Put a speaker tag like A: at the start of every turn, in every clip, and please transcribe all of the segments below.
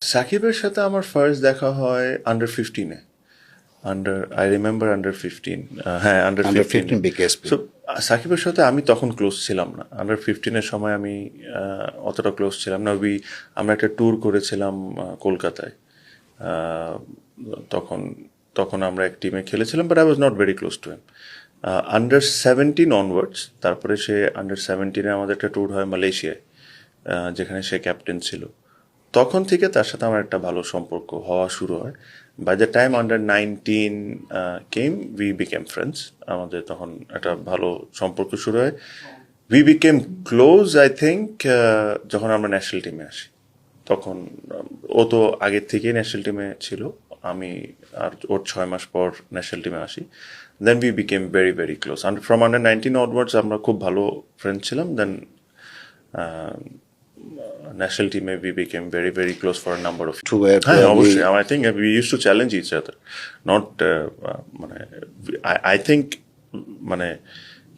A: সাকিবের সাথে আমার ফার্স্ট দেখা হয় আন্ডার 15-এ। আই রিমেম্বার আন্ডার 15, হ্যাঁ আন্ডার
B: আন্ডার
A: 15।
B: 15 বিকেএসপি।
A: সো সাকিবের সাথে আমি তখন ক্লোজ ছিলাম না, আন্ডার 15-এর সময় আমি অতটা ক্লোজ ছিলাম না। আমরা একটা ট্যুর করেছিলাম কলকাতায়। আহ, তখন তখন আমরা এক টিমে খেলেছিলাম, but I was not very close to him. Under 17 onwards, তারপরে সে আন্ডার 17-এ আমাদের একটা ট্যুর হয় মালয়েশিয়ায়, যেখানে সে ক্যাপ্টেন ছিল। তখন থেকে তার সাথে আমার একটা ভালো সম্পর্ক হওয়া শুরু হয়। By the time under 19 came, we became friends. আমাদের তখন একটা ভালো সম্পর্ক শুরু হয়। We became close I think যখন আমরা ন্যাশনাল টিমে আসি। তখন ও তো আগের থেকেই ন্যাশনাল টিমে ছিল, আমি আর ওর 6 মাস পর ন্যাশনাল টিমে আসি। Then we became very very close. From under 19 onwards আমরা খুব ভালো ফ্রেন্ড ছিলাম। দেন ন্যাশনাল টিমে we became very very close for a number of.
B: To where
A: হ্যাঁ
B: probably
A: অবশ্যই, I think we use to challenge each other, not মানে I think মানে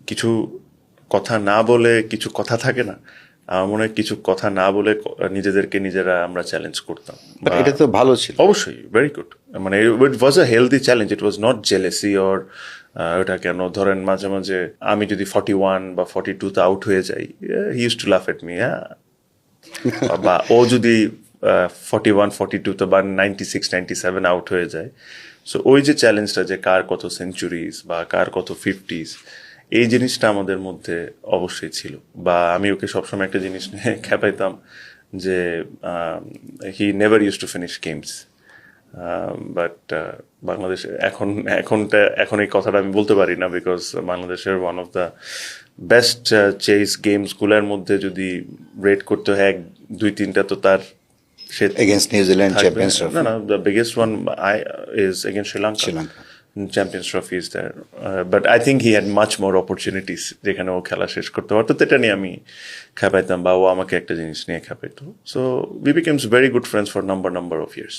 A: কিছু কথা না বলে কিছু কথা থাকে না, আমার মনে হয় কিছু কথা না বলে নিজেদেরকে নিজেরা আমরা চ্যালেঞ্জ করতাম।
B: but এটা তো ভালো ছিল।
A: অবশ্যই ভেরি গুড, মানে it was a healthy challenge, it was not jealousy or ওটা কেন ধরেন মাঝে মাঝে আমি যদি 41 বা 42-তে আউট হয়ে যাই, হি ইউজ টু লাফ এট মি, হ্যাঁ। বা ও যদি 41 42-তে বা 96 97 আউট হয়ে যায়, সো ওই যে চ্যালেঞ্জটা যে কার কত সেঞ্চুরিজ বা কার কত 50s, এই জিনিসটা আমাদের মধ্যে অবশ্যই ছিল। বা আমি ওকে সবসময় একটা জিনিস নিয়ে খেপাইতাম যে he never use to finish games. But বাংলাদেশে এখন এই কথাটা আমি বলতে পারি না, বিকজ বাংলাদেশের one of the best chess গেমসগুলোর মধ্যে যদি রেট করতে হয় 1 2 3টা, তো তার সে
B: Against New Zealand
A: থাকবে।
B: Champions
A: না
B: Trophy.
A: না, the biggest one is against Sri Lanka.
B: Sri Lanka.
A: Champions Trophy is there, but I think he had much more opportunities যেখানে ও খেলা শেষ করতে পারতো। তো এটা নিয়ে আমি খেপাইতাম বা ও আমাকে একটা জিনিস নিয়ে খেপাইতো। So we became very good friends for number of years.